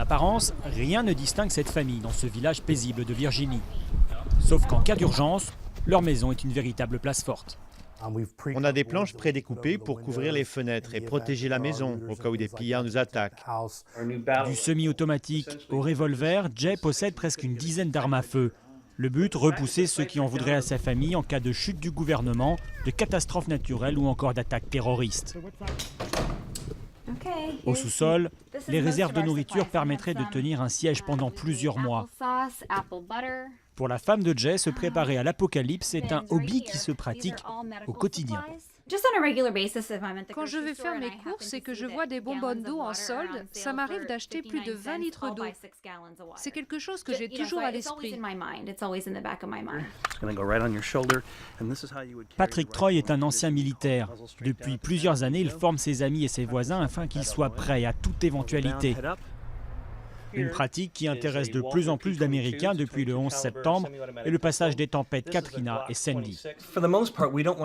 apparence, rien ne distingue cette famille dans ce village paisible de Virginie. Sauf qu'en cas d'urgence, leur maison est une véritable place forte. On a des planches prédécoupées pour couvrir les fenêtres et protéger la maison au cas où des pillards nous attaquent. Du semi-automatique au revolver, Jay possède presque une dizaine d'armes à feu. Le but, repousser ceux qui en voudraient à sa famille en cas de chute du gouvernement, de catastrophes naturelles ou encore d'attaques terroristes. Au sous-sol, les réserves de nourriture permettraient de tenir un siège pendant plusieurs mois. Pour la femme de Jay, se préparer à l'apocalypse est un hobby qui se pratique au quotidien. Quand je vais faire mes courses et que je vois des bonbonnes d'eau en solde, ça m'arrive d'acheter plus de 20 litres d'eau. C'est quelque chose que j'ai toujours à l'esprit. Patrick Troy est un ancien militaire. Depuis plusieurs années, il forme ses amis et ses voisins afin qu'ils soient prêts à toute éventualité. Une pratique qui intéresse de plus en plus d'Américains depuis le 11 septembre et le passage des tempêtes Katrina et Sandy.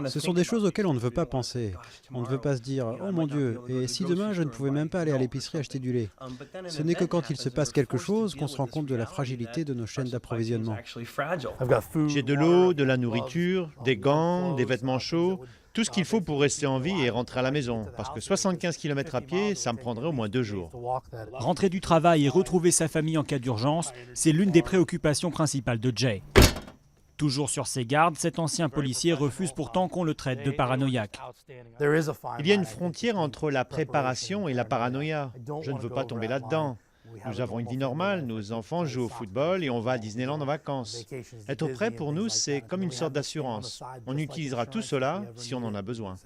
Ce sont des choses auxquelles on ne veut pas penser. On ne veut pas se dire « Oh mon Dieu, et si demain je ne pouvais même pas aller à l'épicerie acheter du lait ?» Ce n'est que quand il se passe quelque chose qu'on se rend compte de la fragilité de nos chaînes d'approvisionnement. J'ai de l'eau, de la nourriture, des gants, des vêtements chauds, tout ce qu'il faut pour rester en vie et rentrer à la maison. Parce que 75 km à pied, ça me prendrait au moins 2 jours. Rentrer du travail et retrouver sa famille en cas d'urgence, c'est l'une des préoccupations principales de Jay. Toujours sur ses gardes, cet ancien policier refuse pourtant qu'on le traite de paranoïaque. Il y a une frontière entre la préparation et la paranoïa. Je ne veux pas tomber là-dedans. Nous avons une vie normale, nos enfants jouent au football et on va à Disneyland en vacances. Être prêt pour nous, c'est comme une sorte d'assurance. On utilisera tout cela si on en a besoin.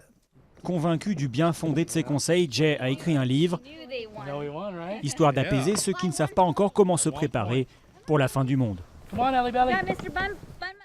Convaincu du bien fondé de ses conseils, Jay a écrit un livre, histoire d'apaiser ceux qui ne savent pas encore comment se préparer pour la fin du monde. Come on, Ellie Belly.